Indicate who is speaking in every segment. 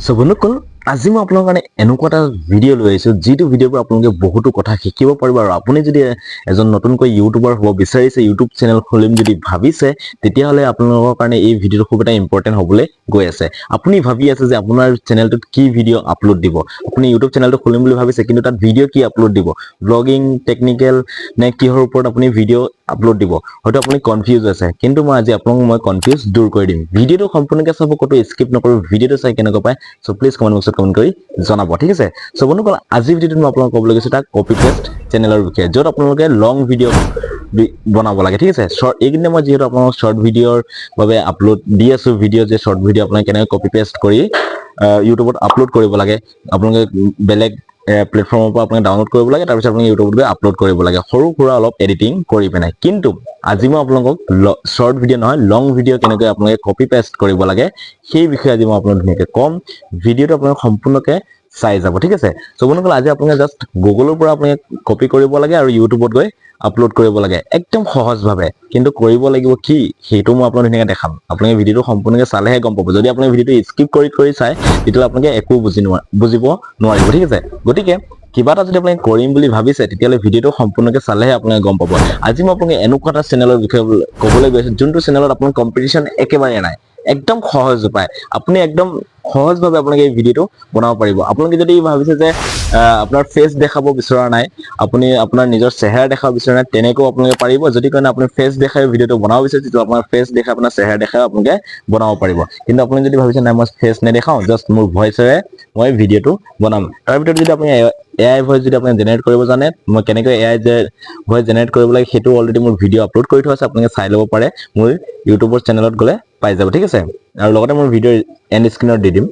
Speaker 1: so বন্ধুসকল আজি মই আপোনালোকৰ কাৰণে এনেকুৱা এটা ভিডিঅ' লৈ আহিছোঁ যিটো ভিডিঅ'ৰ পৰা আপোনালোকে বহুতো কথা শিকিব পাৰিব আৰু আপুনি যদি এজন নতুনকৈ ইউটিউবাৰ হ'ব বিচাৰিছে ইউটিউব চেনেল খুলিম যদি ভাবিছে তেতিয়াহ'লে আপোনালোকৰ কাৰণে এই ভিডিঅ'টো খুব এটা ইম্পৰ্টেণ্ট হ'বলৈ গৈ আছে আপুনি ভাবি আছে যে আপোনাৰ চেনেলটোত কি ভিডিঅ' আপলোড দিব আপুনি ইউটিউব চেনেলটো খুলিম বুলি ভাবিছে কিন্তু তাত ভিডিঅ' কি আপলোড দিব ব্লগিং টেকনিক্যাল নে কিহৰ ওপৰত আপুনি ভিডিঅ' আপলোড দিব হয়তো আপুনি কনফিউজ আছে কিন্তু মই আজি আপোনাক কনফিউজ দূৰ কৰি দিম ভিডিঅ'টো সম্পূৰ্ণকৈ চাব কতো স্কিপ নকৰো ভিডিঅ'টো চাই কেনেকুৱা পায় সো প্লিজ কমেন্ট বক্সত কমেন্ট কৰি জনাব ঠিক আছে সো বন্ধুসকল আজি ভিডিঅ'টো মই আপোনাক ক'বলৈ গৈছো তাক কপি পেষ্ট চেনেলৰ বিষয়ে য'ত আপোনালোকে লং ভিডিঅ' বনাব লাগে ঠিক আছে শৰ্ট এইকিনে মই যেহেতু আপোনাক শৰ্ট ভিডিঅ'ৰ বাবে আপলোড দি আছো ভিডিঅ' যে শৰ্ট ভিডিঅ' আপোনাক কেনেকৈ কপি পেষ্ট কৰি ইউটিউবত আপলোড কৰিব লাগে আপোনালোকে বেলেগ প্লেটফৰ্মৰ পৰা আপুনি ডাউনলোড কৰিব লাগে তাৰ পিছত আপুনি ইউটিউবত গৈ আপলোড কৰিব লাগে সৰু সুৰা অলপ এডিটিং কৰি পেলাই কিন্তু আজি মই আপোনালোকক শৰ্ট ভিডিঅ' নহয় লং ভিডিঅ' কেনেকৈ আপোনালোকে কপি পেষ্ট কৰিব লাগে সেই বিষয়ে আজি মই আপোনাক ধুনীয়াকৈ কম ভিডিঅ'টো আপোনাক সম্পূৰ্ণকৈ চাই যাব ঠিক আছে সো বন্ধুসকল আজি আপোনালোকে জাস্ট গুগলৰ পৰা আপুনি কপি কৰিব লাগে আৰু ইউটিউবত গৈ আপলোড কৰিব লাগে একদম সহজভাৱে কিন্তু কৰিব লাগিব কি সেইটো মই আপোনাক ধুনীয়াকৈ দেখাম আপোনালোকে ভিডিঅ'টো সম্পূৰ্ণকৈ চালেহে গম পাব যদি আপুনি ভিডিঅ'টো স্কিপ কৰি চাই তেতিয়া আপোনালোকে একো বুজিব নোৱাৰিব ঠিক আছে গতিকে কিবা এটা যদি আপুনি কৰিম বুলি ভাবিছে তেতিয়ালে ভিডিঅ'টো সম্পূৰ্ণকৈ চালেহে আপুনি গম পাব আজি মই আপোনাক এনেকুৱা এটা চেনেলৰ বিষয়ে ক'বলৈ গৈছো যোনটো চেনেলত আপোনাৰ কম্পিটিশন একেবাৰে নাই একদম সহজ উপায় আপুনি একদম সহজভাৱে আপোনাক এই ভিডিঅ'টো বনাব পাৰিব আপোনালোকে যদি ভাবিছে যে আপোনাৰ ফেস দেখাব বিচৰা নাই আপুনি আপোনাৰ নিজৰ চেহেৰা দেখাব বিচৰা নাই তেনেকৈ আপোনালোকে পাৰিব যদি কাৰণে আপুনি ফেস দেখাই ভিডিঅ'টো বনাব বিচাৰিছে তো আপোনাৰ ফেস দেখাই আপোনাৰ চেহেৰা দেখাই আপোনালোকে বনাব পাৰিব কিন্তু আপুনি যদি ভাবিছে নাই মই ফেস নেদেখাও জাস্ট মোৰ ভয়েসৰে মই ভিডিঅ'টো বনাম তাৰ ভিতৰত যদি আপুনি AI ভয়েস যদি আপুনি জেনাৰেট কৰিব জানে মই কেনেকৈ AI ভয়েস জেনাৰেট কৰিব লাগে সেইটো অলৰেডি মোৰ ভিডিঅ' আপলোড কৰি থোৱা আছে আপোনালোকে চাই ল'ব পাৰে মোৰ ইউটিউবৰ চেনেলত গ'লে পাই যাব ঠিক আছে আৰু লগতে মোৰ ভিডিঅ' এণ্ড স্ক্ৰিনত দি দিম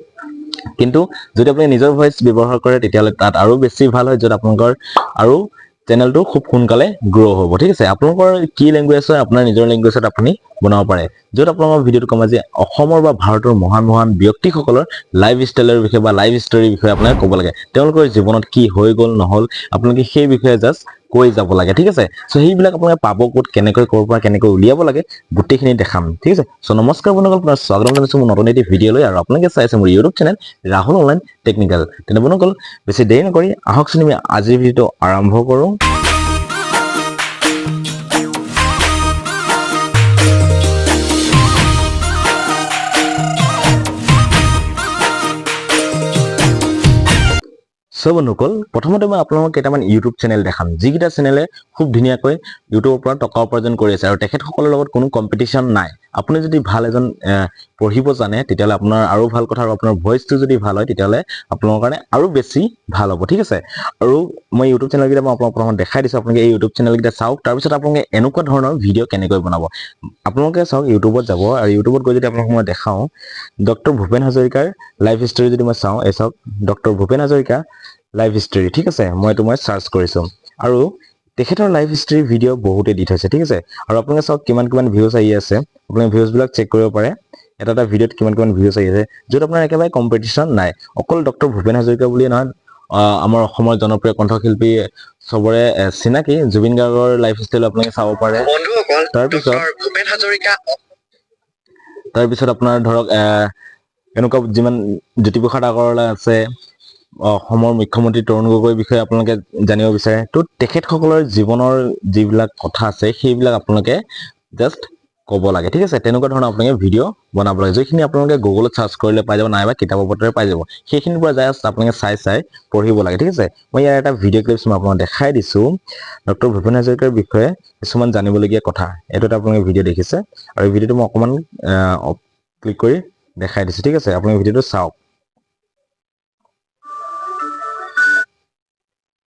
Speaker 1: কিন্তু যদি আপুনি নিজৰ ভয়েস ব্যৱহাৰ কৰে তেতিয়াহ'লে তাত আৰু বেছি ভাল হয় য'ত আপোনালোকৰ আৰু চেনেলটো খুব সোনকালে গ্ৰো হ'ব ঠিক আছে আপোনালোকৰ কি ল্যাঙ্গুৱেজ হয় আপোনাৰ নিজৰ ল্যাঙ্গুৱেজত আপুনি বনাব পাৰে য'ত আপোনালোকৰ ভিডিঅ'টো কম আজি অসমৰ বা ভাৰতৰ মহান ব্যক্তিসকলৰ লাইভ ষ্টাইলৰ বিষয়ে বা লাইভ ষ্টৰী বিষয়ে আপোনাক ক'ব লাগে তেওঁলোকৰ জীৱনত কি হৈ গ'ল নহ'ল আপোনালোকে সেই বিষয়ে জাস্ট কৈ যাব লাগে ঠিক আছে সো সেইবিলাক আপোনালোকে পাব ক'ত কেনেকৈ ক'ৰ পৰা কেনেকৈ উলিয়াব লাগে গোটেইখিনি দেখাম ঠিক আছে সো নমস্কাৰ বন্ধুসকল আপোনাৰ স্বাগতম জনাইছো মোৰ নতুন এটি ভিডিঅ' লৈ আৰু আপোনালোকে চাইছে মোৰ YouTube channel Rahul online technical তেনে বন্ধুসকল বেছি দেৰি নকৰি আহকচোন আমি আজিৰ ভিডিঅ'টো আৰম্ভ কৰোঁ সো বন্ধুসকল প্ৰথমতে মই আপোনালোকক কেইটামান ইউটিউব চেনেল দেখাম যিকেইটা চেনেলে খুব ধুনীয়াকৈ ইউটিউবৰ পৰা টকা উপাৰ্জন কৰি আছে আৰু তেখেতসকলৰ লগত কোনো কম্পিটিশন নাই আপুনি যদি ভাল এজন পঢ়িব জানে তেতিয়াহ'লে আপোনাৰ আৰু ভাল কথা আৰু আপোনাৰ ভয়েসটো যদি ভাল হয় তেতিয়াহ'লে আপোনালোকৰ কাৰণে আৰু বেছি ভাল হ'ব ঠিক আছে আৰু মই ইউটিউব চেনেলকেইটা মই আপোনালোকক প্ৰথমতে দেখাই দিছোঁ আপোনালোকে এই ইউটিউব চেনেলকেইটা চাওক তাৰপিছত আপোনালোকে এনেকুৱা ধৰণৰ ভিডিঅ' কেনেকৈ বনাব আপোনালোকে চাওক ইউটিউবত যাব আৰু ইউটিউবত গৈ যদি আপোনালোকক মই দেখাওঁ ডক্টৰ ভূপেন হাজৰিকাৰ লাইভ ষ্টৰী যদি মই চাওঁ এই চাওক doctor Bhupen Hazarika live story ঠিক আছে মই এইটো সাৰ্চ কৰিছো আৰু তেখেতৰ লাইভ ষ্টৰী ভিডিঅ' বহুতে দি থৈছে ঠিক আছে আৰু আপোনালোকে চাওক কিমান ভিউজ আহি আছে আপোনালোকে ভিউজ বিলাক চেক কৰিব পাৰে এটা ভিডিঅ'ত কিমান ভিউজ আহি আছে য'ত আপোনাৰ একেবাৰে কম্পিটিশন নাই অকল ডক্টৰ ভূপেন হাজৰিকা বুলিয়ে নহয় আমাৰ অসমৰ জনপ্ৰিয় কণ্ঠশিল্পী সবৰে চিনাকি জুবিন গাৰ্গৰ লাইফ ষ্টাইল আপোনালোকে চাব পাৰে তাৰপিছত আপোনাৰ ধৰক এনেকুৱা যিমান জ্যোতিপ্ৰসাদ আগৰৱালা আছে অসমৰ মুখ্যমন্ত্ৰী তৰুণ গগৈৰ বিষয়ে আপোনালোকে জানিব বিচাৰে তো তেখেতসকলৰ জীৱনৰ যিবিলাক কথা আছে সেইবিলাক আপোনালোকে জাস্ট ক'ব লাগে ঠিক আছে তেনেকুৱা ধৰণৰ আপোনালোকে ভিডিঅ' বনাব লাগে যিখিনি আপোনালোকে গুগলত সাৰ্চ কৰিলে পাই যাব নাইবা কিতাপৰ পত্ৰৰে পাই যাব সেইখিনিৰ পৰা জাস্ট আপোনালোকে চাই পঢ়িব লাগে ঠিক আছে মই ইয়াৰ এটা ভিডিঅ' ক্লিপছ মই আপোনাক দেখাই দিছোঁ ডক্টৰ ভূপেন হাজৰিকাৰ বিষয়ে কিছুমান জানিবলগীয়া কথা এইটো এটা আপোনালোকে ভিডিঅ' দেখিছে আৰু এই ভিডিঅ'টো মই অকণমান ক্লিক কৰি দেখাই দিছোঁ ঠিক আছে আপোনালোকে ভিডিঅ'টো চাওক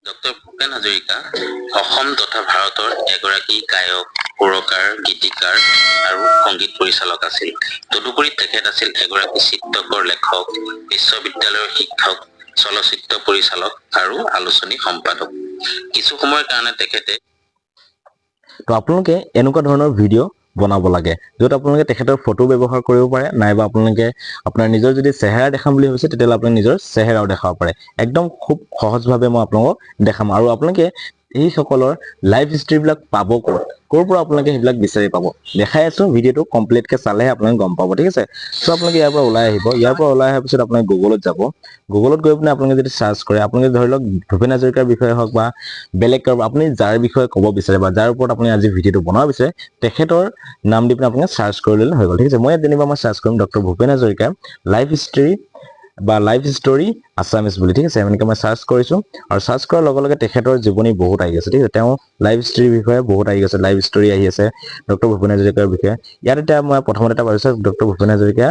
Speaker 2: ডক্টৰ ভূপেন হাজৰিকা অসম তথা ভাৰতৰ এগৰাকী গায়ক সুৰকাৰ গীতিকাৰ আৰু সংগীত পৰিচালক আছিল তদুপৰি তেখেত আছিল এগৰাকী চিত্ৰকৰ লেখক বিশ্ববিদ্যালয়ৰ শিক্ষক চলচ্চিত্ৰ পৰিচালক আৰু আলোচনী সম্পাদক কিছু সময়ৰ কাৰণে তেখেতে
Speaker 1: তো আপোনালোকে এনেকুৱা ধৰণৰ ভিডিঅ' বনাব লাগে য'ত আপোনালোকে তেখেতৰ ফটো ব্যৱহাৰ কৰিব পাৰে নাইবা আপোনালোকে আপোনাৰ নিজৰ যদি চেহেৰা দেখাম বুলি ভাবিছে তেতিয়াহ'লে আপুনি নিজৰ চেহেৰাও দেখাব পাৰে একদম খুব সহজভাৱে মই আপোনালোকক দেখাম আৰু আপোনালোকে এই সকলৰ লাইভ হিষ্ট্ৰী বিলাক পাব ক'ৰ পৰা আপোনালোকে সেইবিলাক বিচাৰি পাব দেখাই আছো ভিডিঅটো কমপ্লিট কে চালেহে আপোনালোকে গম পাব ঠিক আছে সো আপোনালোকে ইয়াৰ পৰা ওলাই আহিব ইয়াৰ পৰা ওলাই অহাৰ পিছত আপোনালোকে গুগলত যাব গুগলত গৈ পিনে আপোনালোকে যদি সাৰ্চ কৰে আপোনালোকে ধৰি লওক ভূপেন হাজৰিকাৰ বিষয়ে হওক বা বেলেগ আপুনি যাৰ বিষয়ে ক'ব বিচাৰে বা যাৰ ওপৰত আপুনি আজি ভিডিঅটো বনাব বিচাৰে তেখেতৰ নাম দি পিনে আপোনালোকে সাৰ্চ কৰি ল'লে হৈ গ'ল ঠিক আছে মই যেনিবা মই সাৰ্চ কৰিম doctor Bhupen Hazarika live history বা লাইভ হিষ্টৰী আছামিজ বুলি ঠিক আছে এনেকৈ মই সাৰ্চ কৰিছো আৰু সাৰ্চ কৰাৰ লগে লগে তেখেতৰ জীৱনী বহুত আহি আছে ঠিক আছে তেওঁ লাইভ হিষ্ট্ৰীৰ বিষয়ে বহুত আহি আছে লাইভ হিষ্টৰী আহি আছে ডক্টৰ ভূপেন হাজৰিকাৰ বিষয়ে ইয়াত এটা মই প্ৰথমতে এটা পাইছো ডক্টৰ ভূপেন হাজৰিকা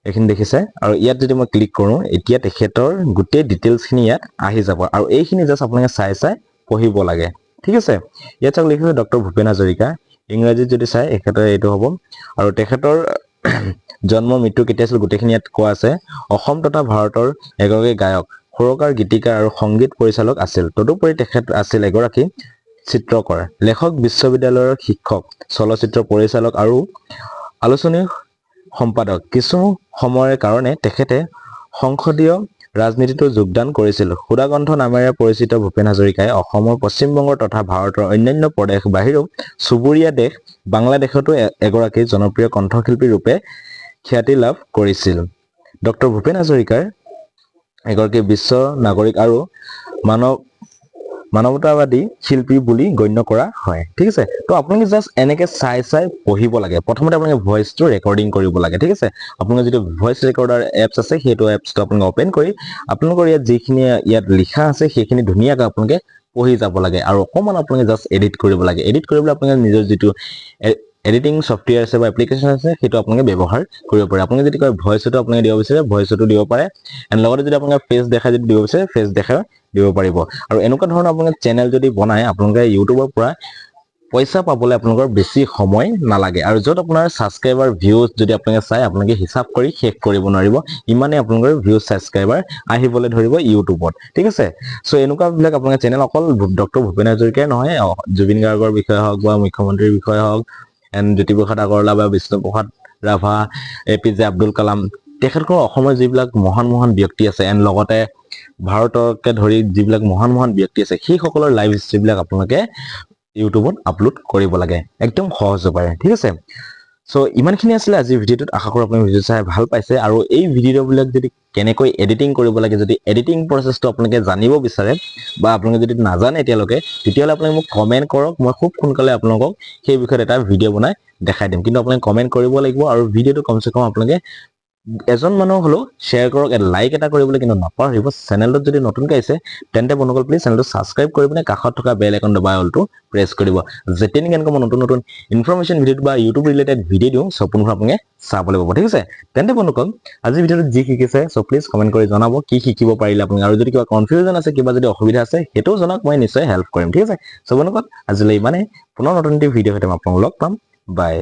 Speaker 1: এইখিনি দেখিছে আৰু ইয়াত যদি মই ক্লিক কৰো এতিয়া তেখেতৰ গোটেই ডিটেইলছ খিনি ইয়াত আহি যাব আৰু এইখিনি জাস্ট আপোনালোকে চাই পঢ়িব লাগে ঠিক আছে ইয়াত চাওক লিখিছে ডক্টৰ ভূপেন হাজৰিকা ইংৰাজীত যদি চাই এখেতৰ এইটো হ'ব আৰু তেখেতৰ জন্ম মৃত্যু কেতিয়া আছিল গোটেইখিনি ইয়াত কোৱা আছে অসম তথা ভাৰতৰ এগৰাকী গায়ক সুৰকাৰ গীতিকাৰ আৰু সংগীত পৰিচালক আছিল তদুপৰি তেখেত আছিল এগৰাকী চিত্ৰকৰ লেখক বিশ্ববিদ্যালয়ৰ শিক্ষক চলচ্চিত্ৰ পৰিচালক আৰু আলোচনী সম্পাদক কিছু সময়ৰ কাৰণে তেখেতে সংসদীয় ৰাজনীতিতো যোগদান কৰিছিল সুদাগন্ধ নামেৰে পৰিচিত ভূপেন হাজৰিকাই অসমৰ পশ্চিম বংগৰ তথা ভাৰতৰ অন্যান্য প্ৰদেশ বাহিৰেও চুবুৰীয়া দেশ বাংলাদেশতো এগৰাকী জনপ্ৰিয় কণ্ঠশিল্পী ৰূপে খ্যাতি লাভ কৰিছিল ডক্টৰ ভূপেন হাজৰিকাৰ এগৰাকী বিশ্ব নাগৰিক আৰু মানৱতাবাদী শিল্পী বুলি গণ্য কৰা হয় ঠিক আছে তো আপোনালোকে জাস্ট এনেকে চাই পঢ়িব লাগে প্ৰথমতে আপোনালোকে ভয়েসটো ৰেকৰ্ডিং কৰিব লাগে ঠিক আছে আপোনালোকৰ যিটো ভয়েস ৰেকৰ্ডাৰ এপছ আছে সেইটো এপছটো আপোনালোকে ওপেন কৰি আপোনালোকৰ ইয়াত যিখিনি ইয়াত লিখা আছে সেইখিনি ধুনীয়াকৈ আপোনালোকে পঢ়ি যাব লাগে আৰু অকমান আপোনালোকে জাস্ট এডিট কৰিব লাগে এডিট কৰিবলৈ আপোনালোকে নিজৰ যিটো এডিটিং সফটওয়্যাৰ আছে বা এপ্লিকেশন আছে সেইটো আপোনালোকে ব্যৱহাৰ কৰিব পাৰে আপোনালোকে যদি কয় ভয়েসটো আপোনালোকে দিব বিচাৰে ভয়েসটো দিব পাৰে এণ্ড লগতে যদি আপোনালোকে ফেস দেখা যদি দিব বিচাৰে ফেস দেখা দিব পাৰিব আৰু এনেকুৱা ধৰণৰ আপোনালোকে চেনেল যদি বনায় আপোনালোকে ইউটিউবৰ পৰা পইচা পাবলৈ আপোনালোকৰ বেছি সময় নালাগে আৰু যত আপোনাৰ সাবস্ক্ৰাইবাৰ ভিউজ যদি আপোনালোকে চাই আপোনালোকে হিসাব কৰি শেষ কৰিব নোৱাৰিব ইমানে আপোনালোকৰ ভিউজ সাবস্ক্ৰাইবাৰ আহিবলৈ ধৰিব ইউটিউবত ঠিক আছে সো এনেকুৱা বিলাক আপোনালোকে চেনেল অকল ডক্টৰ ভূপেন হাজৰিকাৰ নহয় জুবিন গাৰ্গৰ বিষয়ে হওক বা মুখ্যমন্ত্ৰীৰ বিষয়ে হওক এণ্ড জ্যোতিপ্ৰসাদ আগৰৱালা বা বিষ্ণুপ্ৰসাদ ৰাভা এপিজে আব্দুল কালাম তেখেতসকলৰ অসমৰ যিবিলাক মহান ব্যক্তি আছে এণ্ড লগতে ভাৰতকে ধৰি যিবিলাক মহান ব্যক্তি আছে সেই সকলৰ লাইভ হিষ্ট্ৰী বিলাক আপোনালোকে ইউটিউবত আপলোড কৰিব লাগে একদম সহজ উপায় ঠিক আছে সো ইমানখিনি আছিল আজি ভিডিঅ'টোত আশা কৰো আপোনালোকে ভিডিঅ' চাই ভাল পাইছে আৰু এই ভিডিঅ'বিলাক যদি কেনেকৈ এডিটিং কৰিব লাগে যদি এডিটিং প্ৰচেছটো আপোনালোকে জানিব বিচাৰে বা আপোনালোকে যদি নাজানে এতিয়ালৈকে তেতিয়াহ'লে আপোনালোকে মোক কমেন্ট কৰক মই খুব সোনকালে আপোনালোকক সেই বিষয়ত এটা ভিডিঅ' বনাই দেখাই দিম কিন্তু আপোনালোকে কমেন্ট কৰিব লাগিব আৰু ভিডিঅ'টো কমসে কম আপোনালোকে এজন মানুহ হলো শেয়াৰ কৰক লাইক এটা কৰিবলৈ কিন্তু নাপাহৰিব চেনেলটো যদি নতুনকৈ আছে তেন্তে বন্ধুসকল প্লিজ চেনেলটো সাবস্ক্ৰাইব কৰি পিনে কাষত থকা বেল আইকন দবাই অলটো প্ৰেছ কৰিব যেতিয়াই কেনেকৈ মই নতুন ইনফৰমেশ্যন ভিডিঅ' বা ইউটিউব ৰিলেটেড ভিডিঅ' দিওঁ সম্পূৰ্ণ আপোনালোকে চাবলৈ পাব ঠিক আছে তেন্তে বন্ধুসকল আজি ভিডিঅ'টো যি শিকিছে সো প্লিজ কমেন্ট কৰি জনাব কি শিকিব পাৰিলে আপোনালোকে আৰু যদি কিবা কনফিউজন আছে কিবা যদি অসুবিধা আছে সেইটোও জনাওক মই নিশ্চয় হেল্প কৰিম ঠিক আছে সো বন্ধুসকল আজিলৈ ইমানে পুনৰ নতুন ভিডিঅ' সৈতে মই আপোনালোকক লগ পাম বাই